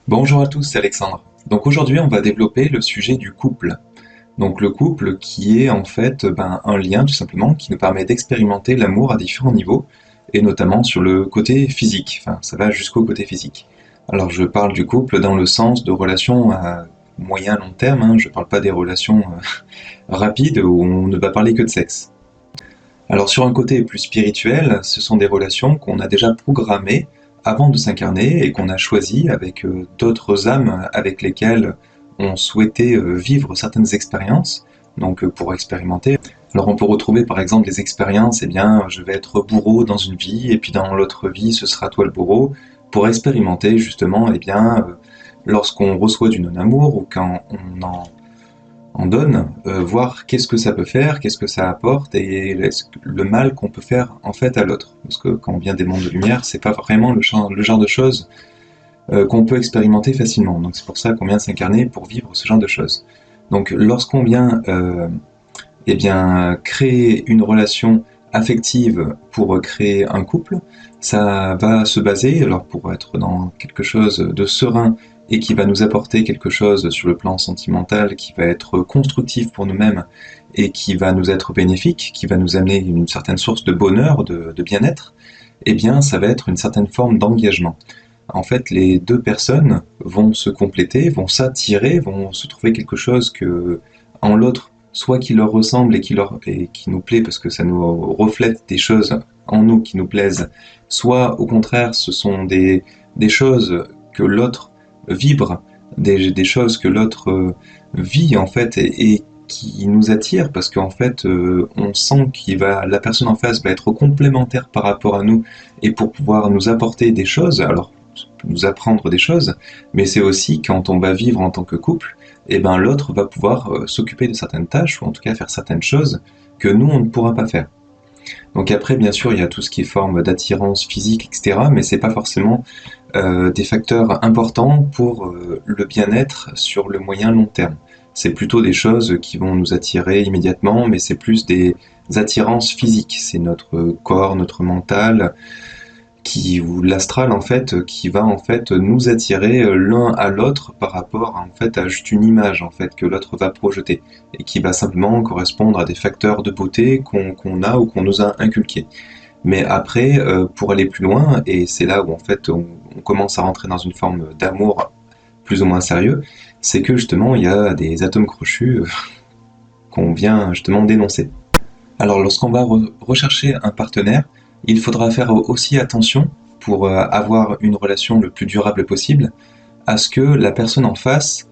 Bonjour à tous, c'est Alexandre. Donc aujourd'hui, on va développer le sujet du couple. Donc le couple qui est en fait un lien tout simplement qui nous permet d'expérimenter l'amour à différents niveaux et notamment sur le côté physique. Enfin, ça va jusqu'au côté physique. Alors je parle du couple dans le sens de relations à moyen long terme, hein. Je parle pas des relations rapides où on ne va parler que de sexe. Alors sur un côté plus spirituel, ce sont des relations qu'on a déjà programmées avant de s'incarner et qu'on a choisies avec d'autres âmes avec lesquelles on souhaitait vivre certaines expériences, donc pour expérimenter. Alors on peut retrouver par exemple des expériences, eh bien je vais être bourreau dans une vie et puis dans l'autre vie ce sera toi le bourreau, pour expérimenter justement eh bien lorsqu'on reçoit du non-amour ou quand on donne, voir qu'est-ce que ça peut faire, qu'est-ce que ça apporte et le mal qu'on peut faire en fait à l'autre. Parce que quand on vient des mondes de lumière, c'est pas vraiment le genre de choses qu'on peut expérimenter facilement. Donc c'est pour ça qu'on vient s'incarner pour vivre ce genre de choses. Donc lorsqu'on vient eh bien, créer une relation affective pour créer un couple, ça va se baser, alors pour être dans quelque chose de serein et qui va nous apporter quelque chose sur le plan sentimental, qui va être constructif pour nous-mêmes et qui va nous être bénéfique, qui va nous amener une certaine source de bonheur, de bien-être, eh bien ça va être une certaine forme d'engagement. En fait, les deux personnes vont se compléter, vont s'attirer, vont se trouver quelque chose que en l'autre soit qui leur ressemble et qui nous plaît parce que ça nous reflète des choses en nous qui nous plaisent, soit au contraire ce sont des choses que l'autre vibre, des choses que l'autre vit en fait et qui nous attire parce qu'en fait on sent la personne en face va être complémentaire par rapport à nous et pour pouvoir nous apporter des choses, alors nous apprendre des choses, mais c'est aussi quand on va vivre en tant que couple, et ben l'autre va pouvoir s'occuper de certaines tâches, ou en tout cas faire certaines choses que nous, on ne pourra pas faire. Donc après, bien sûr, il y a tout ce qui est forme d'attirance physique, etc., mais c'est pas forcément des facteurs importants pour le bien-être sur le moyen long terme. C'est plutôt des choses qui vont nous attirer immédiatement, mais c'est plus des attirances physiques. C'est notre corps, notre mental, ou l'astral en fait qui va en fait nous attirer l'un à l'autre par rapport en fait à juste une image en fait que l'autre va projeter et qui va simplement correspondre à des facteurs de beauté qu'on a ou qu'on nous a inculqués. Mais après pour aller plus loin, et c'est là où en fait on commence à rentrer dans une forme d'amour plus ou moins sérieux, c'est que justement il y a des atomes crochus qu'on vient justement dénoncer. Alors lorsqu'on va rechercher un partenaire, il faudra faire aussi attention pour avoir une relation le plus durable possible à ce que la personne en face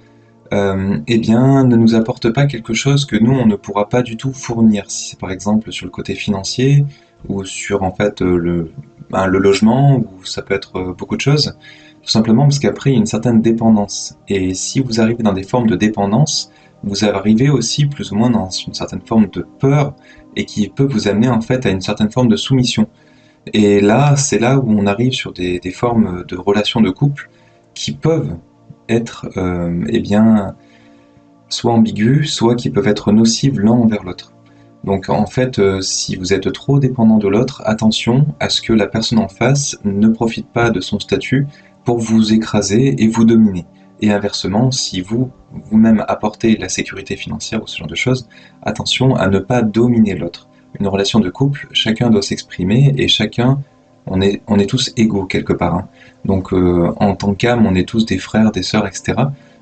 eh bien, ne nous apporte pas quelque chose que nous on ne pourra pas du tout fournir. Si c'est par exemple sur le côté financier ou sur en fait le logement, ou ça peut être beaucoup de choses, tout simplement parce qu'après il y a une certaine dépendance. Et si vous arrivez dans des formes de dépendance, vous arrivez aussi plus ou moins dans une certaine forme de peur et qui peut vous amener en fait à une certaine forme de soumission. Et là, c'est là où on arrive sur des formes de relations de couple qui peuvent être eh bien, soit ambiguës, soit qui peuvent être nocives l'un envers l'autre. Donc en fait, si vous êtes trop dépendant de l'autre, attention à ce que la personne en face ne profite pas de son statut pour vous écraser et vous dominer. Et inversement, si vous-même apportez la sécurité financière ou ce genre de choses, attention à ne pas dominer l'autre. Une relation de couple, chacun doit s'exprimer et chacun, on est tous égaux quelque part, hein. Donc en tant qu'âme, on est tous des frères, des sœurs, etc.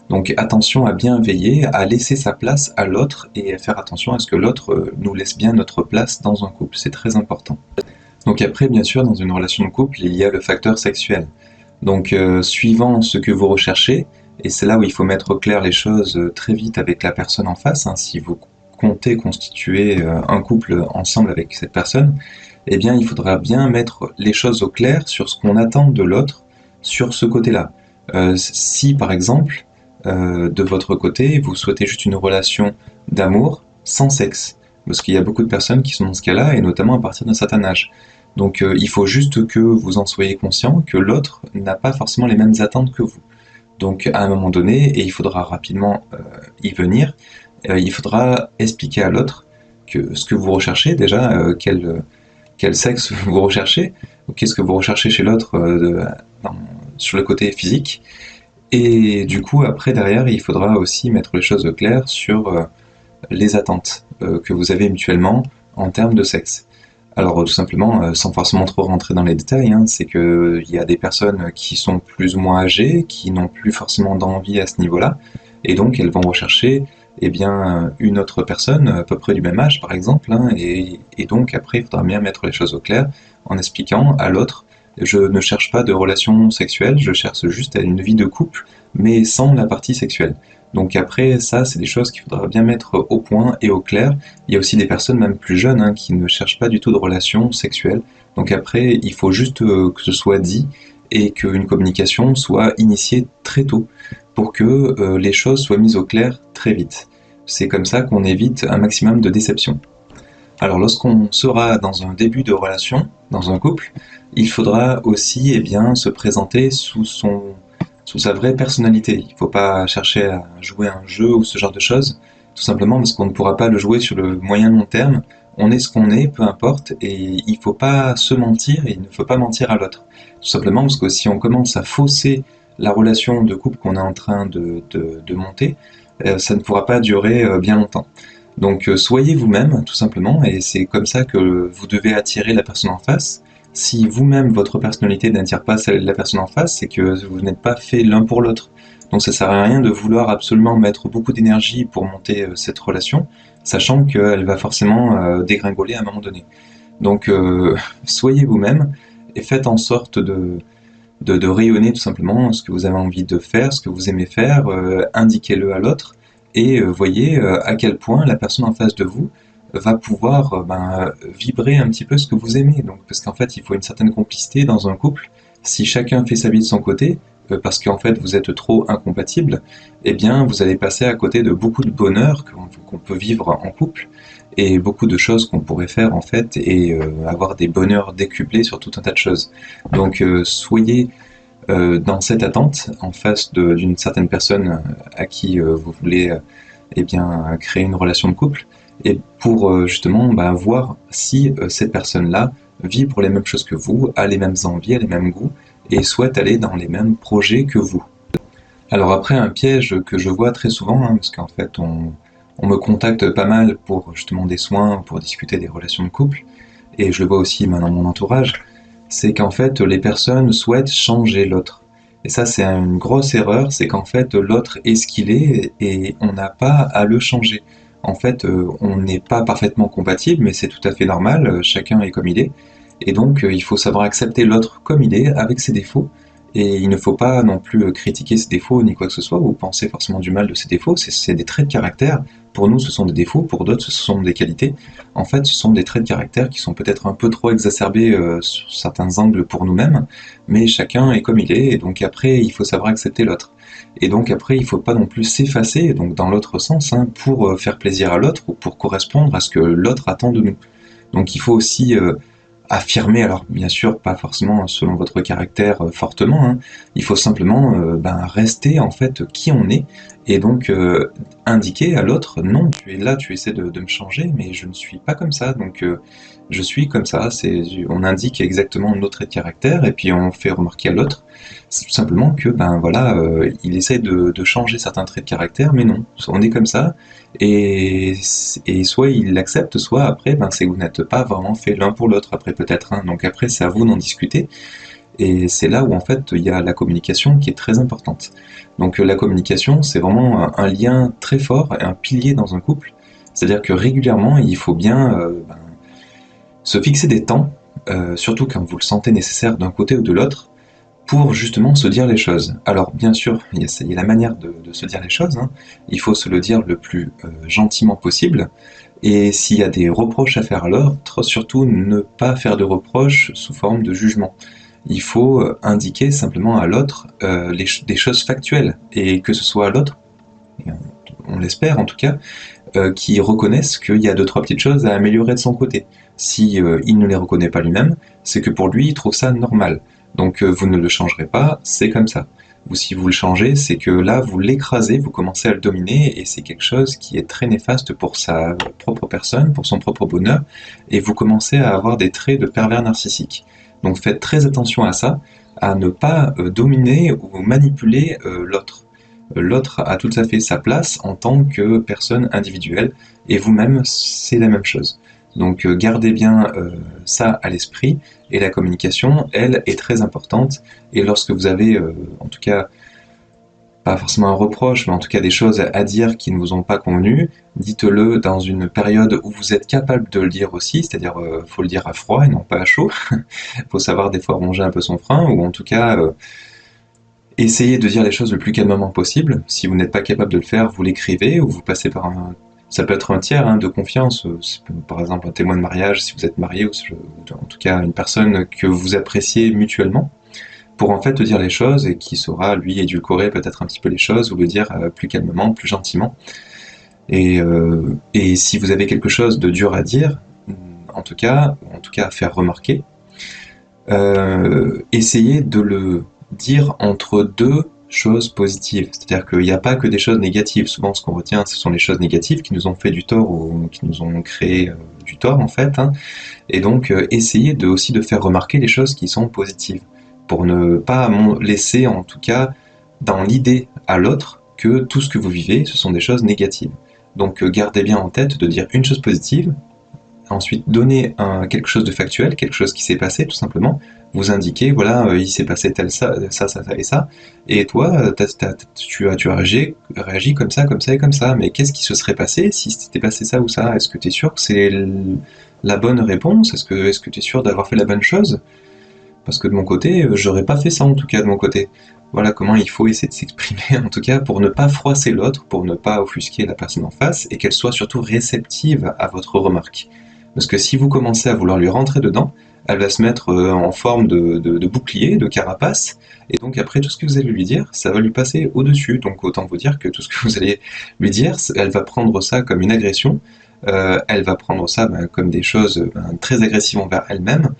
Donc attention à bien veiller, à laisser sa place à l'autre et à faire attention à ce que l'autre nous laisse bien notre place dans un couple, c'est très important. Donc après, bien sûr, dans une relation de couple, il y a le facteur sexuel. Donc suivant ce que vous recherchez, et c'est là où il faut mettre au clair les choses très vite avec la personne en face, hein, si vous comptez constituer un couple ensemble avec cette personne, eh bien il faudra bien mettre les choses au clair sur ce qu'on attend de l'autre sur ce côté-là. Si par exemple, de votre côté, vous souhaitez juste une relation d'amour sans sexe, parce qu'il y a beaucoup de personnes qui sont dans ce cas-là, et notamment à partir d'un certain âge. Donc il faut juste que vous en soyez conscient que l'autre n'a pas forcément les mêmes attentes que vous. Donc à un moment donné, et il faudra rapidement y venir, il faudra expliquer à l'autre que ce que vous recherchez déjà, quel sexe vous recherchez, qu'est-ce que vous recherchez chez l'autre sur le côté physique, Et du coup, après, derrière, il faudra aussi mettre les choses au clair sur les attentes que vous avez mutuellement en termes de sexe. Alors tout simplement, sans forcément trop rentrer dans les détails, hein, c'est qu'il y a des personnes qui sont plus ou moins âgées, qui n'ont plus forcément d'envie à ce niveau-là, et donc elles vont rechercher eh bien, une autre personne à peu près du même âge par exemple, hein, et donc après il faudra bien mettre les choses au clair en expliquant à l'autre, je ne cherche pas de relation sexuelle, je cherche juste à une vie de couple, mais sans la partie sexuelle. Donc après, ça, c'est des choses qu'il faudra bien mettre au point et au clair. Il y a aussi des personnes, même plus jeunes, hein, qui ne cherchent pas du tout de relations sexuelles. Donc après, il faut juste que ce soit dit et qu'une communication soit initiée très tôt pour que les choses soient mises au clair très vite. C'est comme ça qu'on évite un maximum de déception. Alors lorsqu'on sera dans un début de relation, dans un couple, il faudra aussi eh bien, se présenter sous sa vraie personnalité. Il ne faut pas chercher à jouer un jeu ou ce genre de choses, tout simplement parce qu'on ne pourra pas le jouer sur le moyen long terme. On est ce qu'on est, peu importe, et il ne faut pas se mentir et il ne faut pas mentir à l'autre. Tout simplement parce que si on commence à fausser la relation de couple qu'on est en train de monter, ça ne pourra pas durer bien longtemps. Donc soyez vous-même, tout simplement, et c'est comme ça que vous devez attirer la personne en face. Si vous-même, votre personnalité n'attire pas celle de la personne en face, c'est que vous n'êtes pas fait l'un pour l'autre. Donc ça sert à rien de vouloir absolument mettre beaucoup d'énergie pour monter cette relation, sachant qu'elle va forcément dégringoler à un moment donné. Donc soyez vous-même et faites en sorte de rayonner tout simplement ce que vous avez envie de faire, ce que vous aimez faire, indiquez-le à l'autre et voyez à quel point la personne en face de vous va pouvoir vibrer un petit peu ce que vous aimez. Donc, parce qu'en fait, il faut une certaine complicité dans un couple. Si chacun fait sa vie de son côté, parce qu'en fait vous êtes trop incompatibles, eh bien vous allez passer à côté de beaucoup de bonheur qu'on peut vivre en couple et beaucoup de choses qu'on pourrait faire en fait et avoir des bonheurs décuplés sur tout un tas de choses. Donc soyez dans cette attente en face d'une certaine personne à qui vous voulez eh bien, créer une relation de couple et pour justement voir si cette personne-là vibre les mêmes choses que vous, a les mêmes envies, a les mêmes goûts et souhaite aller dans les mêmes projets que vous. Alors après, un piège que je vois très souvent, hein, parce qu'en fait on me contacte pas mal pour justement des soins, pour discuter des relations de couple, et je le vois aussi dans mon entourage, c'est qu'en fait les personnes souhaitent changer l'autre. Et ça c'est une grosse erreur, c'est qu'en fait l'autre est ce qu'il est et on n'a pas à le changer. En fait on n'est pas parfaitement compatible, mais c'est tout à fait normal, chacun est comme il est. Et donc il faut savoir accepter l'autre comme il est, avec ses défauts, et il ne faut pas non plus critiquer ses défauts ni quoi que ce soit, ou penser forcément du mal de ses défauts, c'est des traits de caractère. Pour nous, ce sont des défauts, pour d'autres, ce sont des qualités. En fait, ce sont des traits de caractère qui sont peut-être un peu trop exacerbés sur certains angles pour nous-mêmes, mais chacun est comme il est, et donc après, il faut savoir accepter l'autre. Et donc après, il ne faut pas non plus s'effacer, donc dans l'autre sens, hein, pour faire plaisir à l'autre ou pour correspondre à ce que l'autre attend de nous. Donc il faut aussi affirmer, alors bien sûr pas forcément selon votre caractère fortement, hein. Il faut simplement rester en fait qui on est et donc indiquer à l'autre non, tu es là, tu essaies de me changer, mais je ne suis pas comme ça, donc je suis comme ça. On indique exactement nos traits de caractère et puis on fait remarquer à l'autre tout simplement que il essaie de changer certains traits de caractère, mais non, on est comme ça et, et soit il l'accepte, soit après c'est que vous n'êtes pas vraiment fait l'un pour l'autre après peut-être, hein. Donc après c'est à vous d'en discuter et c'est là où en fait il y a la communication qui est très importante. Donc la communication c'est vraiment un lien très fort et un pilier dans un couple, c'est-à-dire que régulièrement il faut bien se fixer des temps, surtout quand vous le sentez nécessaire d'un côté ou de l'autre, pour justement se dire les choses. Alors bien sûr, il y a la manière de se dire les choses, hein. Il faut se le dire le plus gentiment possible, et s'il y a des reproches à faire à l'autre, surtout ne pas faire de reproches sous forme de jugement. Il faut indiquer simplement à l'autre des choses factuelles, et que ce soit à l'autre, on l'espère en tout cas, qui reconnaissent qu'il y a deux trois petites choses à améliorer de son côté. Si il ne les reconnaît pas lui-même, c'est que pour lui il trouve ça normal. Donc vous ne le changerez pas, c'est comme ça. ou si vous le changez, c'est que là, vous l'écrasez, vous commencez à le dominer, et c'est quelque chose qui est très néfaste pour sa propre personne, pour son propre bonheur, et vous commencez à avoir des traits de pervers narcissique. Donc faites très attention à ça, à ne pas dominer ou manipuler l'autre. L'autre a tout à fait sa place en tant que personne individuelle, et vous-même, c'est la même chose. Donc gardez bien ça à l'esprit, et la communication, elle, est très importante, et lorsque vous avez, en tout cas, pas forcément un reproche, mais en tout cas des choses à dire qui ne vous ont pas convenu, dites-le dans une période où vous êtes capable de le dire aussi, c'est-à-dire faut le dire à froid et non pas à chaud. Faut savoir des fois ronger un peu son frein, ou en tout cas essayez de dire les choses le plus calmement possible. Si vous n'êtes pas capable de le faire, vous l'écrivez, ou vous passez par un... Ça peut être un tiers de confiance, par exemple un témoin de mariage si vous êtes marié, ou en tout cas une personne que vous appréciez mutuellement, pour en fait dire les choses, et qui saura lui édulcorer peut-être un petit peu les choses, ou le dire plus calmement, plus gentiment. Et si vous avez quelque chose de dur à dire, en tout cas à faire remarquer, essayez de le dire entre deux choses positives. C'est-à-dire qu'il n'y a pas que des choses négatives. Souvent, ce qu'on retient, ce sont les choses négatives qui nous ont fait du tort, ou qui nous ont créé du tort, en fait. Hein. Et donc, essayez aussi de faire remarquer les choses qui sont positives, pour ne pas laisser, en tout cas, dans l'idée à l'autre, que tout ce que vous vivez, ce sont des choses négatives. Donc, gardez bien en tête de dire une chose positive, ensuite donner quelque chose de factuel, quelque chose qui s'est passé tout simplement, vous indiquer, voilà, il s'est passé tel ça et ça, et toi, tu as réagi comme ça et comme ça, mais qu'est-ce qui se serait passé si c'était passé ça ou ça? Est-ce que tu es sûr que c'est la bonne réponse? Est-ce que tu es sûr d'avoir fait la bonne chose? Parce que de mon côté, j'aurais pas fait ça en tout cas de mon côté. Voilà comment il faut essayer de s'exprimer, en tout cas pour ne pas froisser l'autre, pour ne pas offusquer la personne en face, et qu'elle soit surtout réceptive à votre remarque. Parce que si vous commencez à vouloir lui rentrer dedans, elle va se mettre en forme de bouclier, de carapace, et donc après tout ce que vous allez lui dire, ça va lui passer au-dessus. Donc autant vous dire que tout ce que vous allez lui dire, elle va prendre ça comme une agression, elle va prendre ça comme des choses très agressives envers elle-même,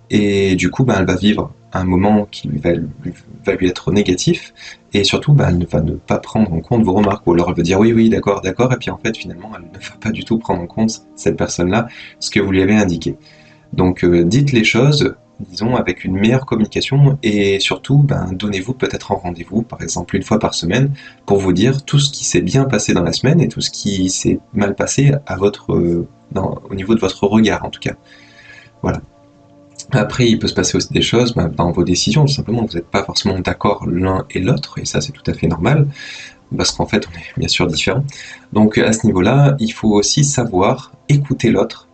et du coup elle va vivre un moment qui va lui être négatif, et surtout elle ne va ne pas prendre en compte vos remarques, ou alors elle va dire oui oui d'accord d'accord, et puis en fait finalement elle ne va pas du tout prendre en compte, cette personne-là, ce que vous lui avez indiqué. Donc dites les choses, disons, avec une meilleure communication, et surtout donnez-vous peut-être un rendez-vous, par exemple une fois par semaine, pour vous dire tout ce qui s'est bien passé dans la semaine et tout ce qui s'est mal passé à au niveau de votre regard en tout cas. Voilà. Après, il peut se passer aussi des choses dans vos décisions, tout simplement, vous n'êtes pas forcément d'accord l'un et l'autre, et ça c'est tout à fait normal, parce qu'en fait on est bien sûr différents. Donc à ce niveau-là, il faut aussi savoir écouter l'autre,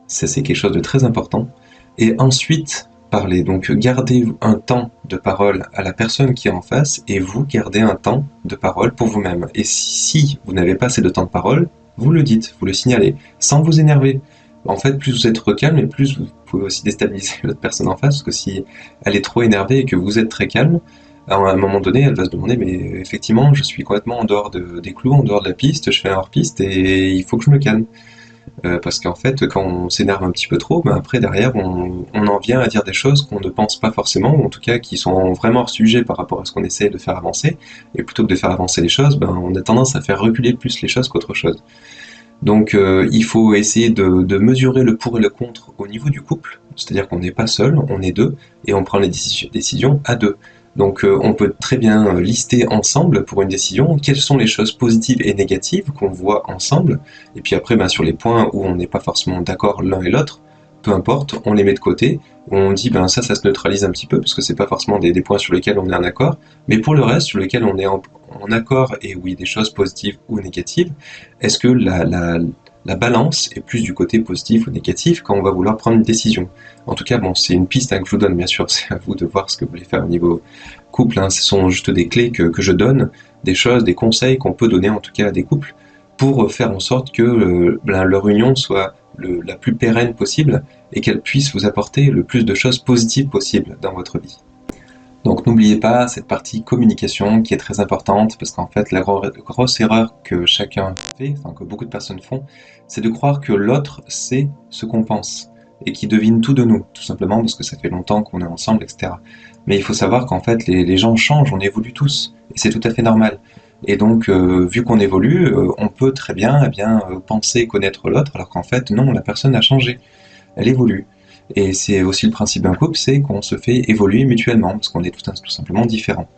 ça c'est quelque chose de très important, et ensuite parler. Donc gardez un temps de parole à la personne qui est en face, et vous gardez un temps de parole pour vous-même. Et si vous n'avez pas assez de temps de parole, vous le dites, vous le signalez, sans vous énerver. En fait, plus vous êtes calme, et plus vous pouvez aussi déstabiliser l'autre personne en face, parce que si elle est trop énervée et que vous êtes très calme, à un moment donné, elle va se demander, mais effectivement, je suis complètement en dehors des clous, en dehors de la piste, je fais un hors-piste, et il faut que je me calme. Parce qu'en fait, quand on s'énerve un petit peu trop, après derrière, on en vient à dire des choses qu'on ne pense pas forcément, ou en tout cas qui sont vraiment hors sujet par rapport à ce qu'on essaie de faire avancer. Et plutôt que de faire avancer les choses, on a tendance à faire reculer plus les choses qu'autre chose. Donc il faut essayer de mesurer le pour et le contre au niveau du couple, c'est-à-dire qu'on n'est pas seul, on est deux, et on prend les décisions à deux. Donc on peut très bien lister ensemble pour une décision quelles sont les choses positives et négatives qu'on voit ensemble, et puis après sur les points où on n'est pas forcément d'accord l'un et l'autre, peu importe, on les met de côté, on dit ça se neutralise un petit peu, parce que c'est pas forcément des points sur lesquels on est en accord, mais pour le reste sur lesquels on est en accord, et oui, des choses positives ou négatives, est-ce que la balance est plus du côté positif ou négatif quand on va vouloir prendre une décision? En tout cas, c'est une piste que je vous donne, bien sûr, c'est à vous de voir ce que vous voulez faire au niveau couple, ce sont juste des clés que je donne, des choses, des conseils qu'on peut donner en tout cas à des couples, pour faire en sorte que leur union soit la plus pérenne possible, et qu'elle puisse vous apporter le plus de choses positives possibles dans votre vie. Donc n'oubliez pas cette partie communication qui est très importante, parce qu'en fait la grosse erreur que chacun fait, que beaucoup de personnes font, c'est de croire que l'autre sait ce qu'on pense. et qui devine tout de nous, tout simplement parce que ça fait longtemps qu'on est ensemble, etc. Mais il faut savoir qu'en fait, les gens changent, on évolue tous, et c'est tout à fait normal. Et donc, vu qu'on évolue, on peut très bien, penser connaître l'autre, alors qu'en fait, non, la personne a changé, elle évolue. Et c'est aussi le principe d'un couple, c'est qu'on se fait évoluer mutuellement, parce qu'on est tout simplement différents.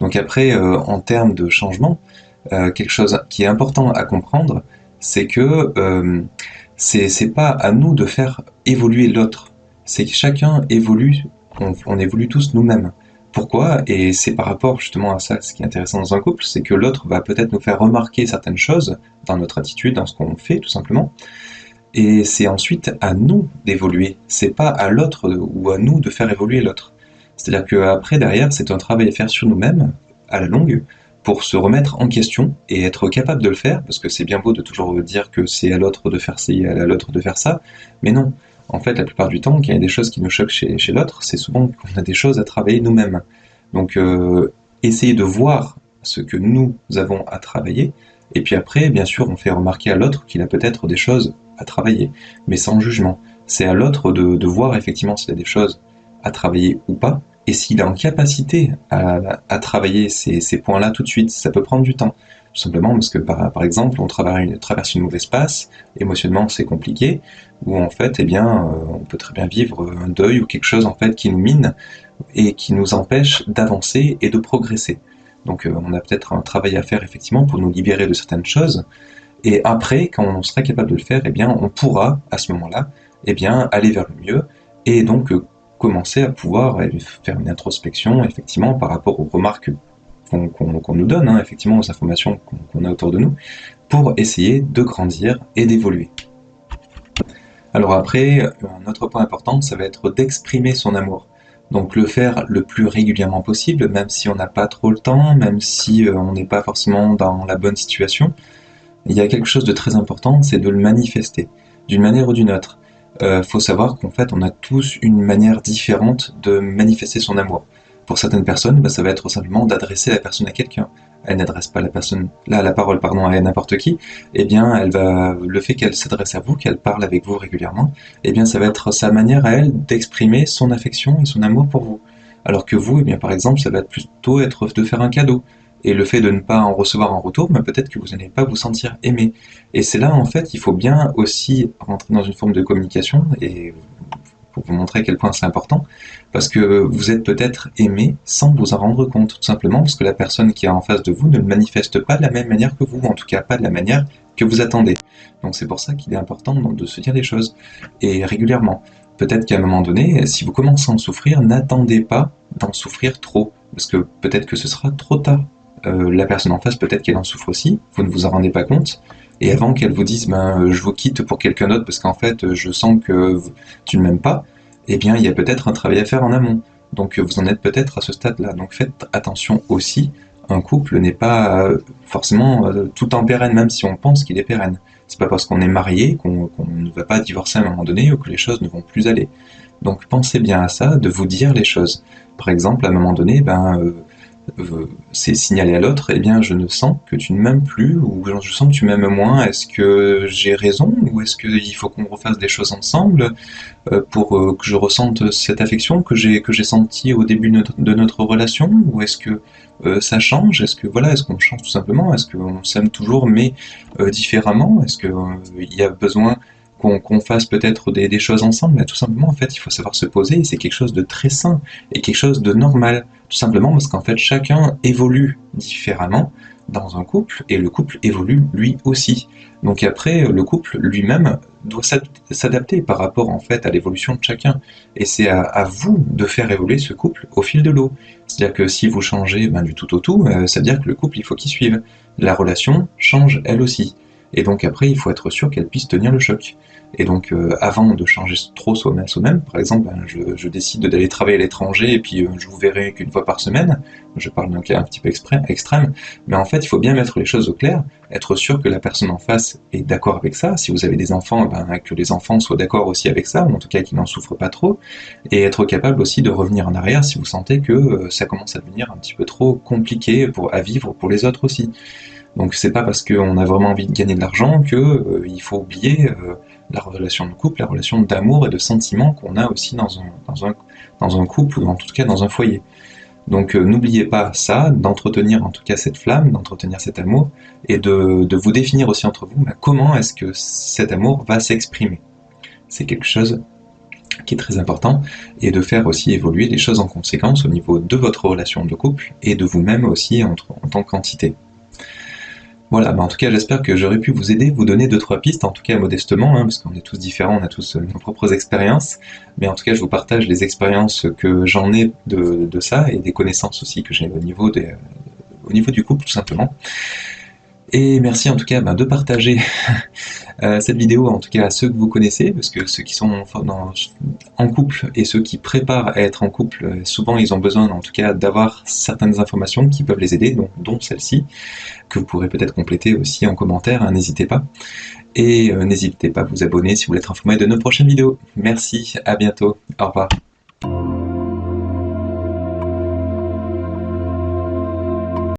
Donc après, en termes de changement, quelque chose qui est important à comprendre, c'est que c'est pas à nous de faire évoluer l'autre, c'est que chacun évolue, on évolue tous nous-mêmes. Pourquoi? Et c'est par rapport justement à ça, ce qui est intéressant dans un couple, c'est que l'autre va peut-être nous faire remarquer certaines choses dans notre attitude, dans ce qu'on fait tout simplement, et c'est ensuite à nous d'évoluer, c'est pas à l'autre ou à nous de faire évoluer l'autre. C'est-à-dire qu'après, derrière, c'est un travail à faire sur nous-mêmes, à la longue, pour se remettre en question et être capable de le faire, parce que c'est bien beau de toujours dire que c'est à l'autre de faire ci et à l'autre de faire ça, mais non. En fait, la plupart du temps, quand il y a des choses qui nous choquent chez l'autre, c'est souvent qu'on a des choses à travailler nous-mêmes. Donc, essayer de voir ce que nous avons à travailler, et puis après, bien sûr, on fait remarquer à l'autre qu'il a peut-être des choses à travailler, mais sans jugement. C'est à l'autre de voir effectivement s'il y a des choses à travailler ou pas, et s'il est en capacité à travailler ces points-là tout de suite. Ça peut prendre du temps, tout simplement parce que par exemple, on traverse une mauvaise passe, émotionnellement c'est compliqué, ou en fait, eh bien, on peut très bien vivre un deuil ou quelque chose en fait qui nous mine et qui nous empêche d'avancer et de progresser. Donc on a peut-être un travail à faire effectivement pour nous libérer de certaines choses, et après, quand on sera capable de le faire, eh bien, on pourra, à ce moment-là, eh bien, aller vers le mieux et donc commencer à pouvoir faire une introspection, effectivement, par rapport aux remarques qu'on nous donne, hein, effectivement, aux informations qu'on a autour de nous, pour essayer de grandir et d'évoluer. Alors après, un autre point important, ça va être d'exprimer son amour. Donc le faire le plus régulièrement possible, même si on n'a pas trop le temps, même si on n'est pas forcément dans la bonne situation, il y a quelque chose de très important, c'est de le manifester, d'une manière ou d'une autre. Faut savoir qu'en fait, on a tous une manière différente de manifester son amour. Pour certaines personnes, bah, ça va être simplement d'adresser la personne à quelqu'un. Elle n'adresse pas la parole pardon, à n'importe qui. Eh bien, le fait qu'elle s'adresse à vous, qu'elle parle avec vous régulièrement, eh bien, ça va être sa manière à elle d'exprimer son affection et son amour pour vous. Alors que vous, eh bien, par exemple, ça va plutôt être de faire un cadeau. Et le fait de ne pas en recevoir en retour, mais peut-être que vous n'allez pas vous sentir aimé. Et c'est là, en fait, il faut bien aussi rentrer dans une forme de communication, et pour vous montrer à quel point c'est important, parce que vous êtes peut-être aimé sans vous en rendre compte, tout simplement parce que la personne qui est en face de vous ne le manifeste pas de la même manière que vous, en tout cas pas de la manière que vous attendez. Donc c'est pour ça qu'il est important de se dire les choses, et régulièrement. Peut-être qu'à un moment donné, si vous commencez à en souffrir, n'attendez pas d'en souffrir trop, parce que peut-être que ce sera trop tard. La personne en face, peut-être qu'elle en souffre aussi, vous ne vous en rendez pas compte, et avant qu'elle vous dise je vous quitte pour quelqu'un d'autre parce qu'en fait je sens que tu ne m'aimes pas, eh bien il y a peut-être un travail à faire en amont. Donc vous en êtes peut-être à ce stade-là. Donc faites attention aussi, un couple n'est pas forcément tout le temps pérenne, même si on pense qu'il est pérenne. C'est pas parce qu'on est marié qu'on ne va pas divorcer à un moment donné ou que les choses ne vont plus aller. Donc pensez bien à ça, de vous dire les choses. Par exemple, à un moment donné, c'est signaler à l'autre, eh bien je ne sens que tu ne m'aimes plus, ou je sens que tu m'aimes moins, est-ce que j'ai raison, ou est-ce qu'il faut qu'on refasse des choses ensemble pour que je ressente cette affection que j'ai sentie au début de notre relation, ou est-ce que ça change, est-ce qu'on change tout simplement, est-ce qu'on s'aime toujours mais différemment, est-ce qu'il y a besoin qu'on fasse peut-être des choses ensemble, mais tout simplement, en fait, il faut savoir se poser, et c'est quelque chose de très sain, et quelque chose de normal, tout simplement parce qu'en fait, chacun évolue différemment dans un couple, et le couple évolue lui aussi. Donc après, le couple lui-même doit s'adapter par rapport, en fait, à l'évolution de chacun, et c'est à vous de faire évoluer ce couple au fil de l'eau. C'est-à-dire que si vous changez du tout au tout, ça veut dire que le couple, il faut qu'il suive. La relation change elle aussi. Et donc après, il faut être sûr qu'elle puisse tenir le choc. Et donc, avant de changer trop soi-même, par exemple, je décide d'aller travailler à l'étranger et puis je vous verrai qu'une fois par semaine. Je parle d'un cas un petit peu extrême, mais en fait, il faut bien mettre les choses au clair, être sûr que la personne en face est d'accord avec ça. Si vous avez des enfants, que les enfants soient d'accord aussi avec ça, ou en tout cas qu'ils n'en souffrent pas trop, et être capable aussi de revenir en arrière si vous sentez que ça commence à devenir un petit peu trop compliqué à vivre pour les autres aussi. Donc c'est pas parce qu'on a vraiment envie de gagner de l'argent que il faut oublier la relation de couple, la relation d'amour et de sentiment qu'on a aussi dans un couple ou en tout cas dans un foyer. Donc n'oubliez pas ça, d'entretenir en tout cas cette flamme, d'entretenir cet amour, et de vous définir aussi entre vous comment est-ce que cet amour va s'exprimer. C'est quelque chose qui est très important, et de faire aussi évoluer les choses en conséquence au niveau de votre relation de couple et de vous-même aussi en tant qu'entité. Voilà, en tout cas j'espère que j'aurais pu vous aider, vous donner 2-3 pistes, en tout cas modestement, parce qu'on est tous différents, on a tous nos propres expériences, mais en tout cas je vous partage les expériences que j'en ai de ça, et des connaissances aussi que j'ai au niveau du couple tout simplement. Et merci en tout cas de partager cette vidéo en tout cas à ceux que vous connaissez, parce que ceux qui sont en couple et ceux qui préparent à être en couple, souvent ils ont besoin en tout cas d'avoir certaines informations qui peuvent les aider, dont celle-ci, que vous pourrez peut-être compléter aussi en commentaire, n'hésitez pas. Et n'hésitez pas à vous abonner si vous voulez être informé de nos prochaines vidéos. Merci, à bientôt, au revoir.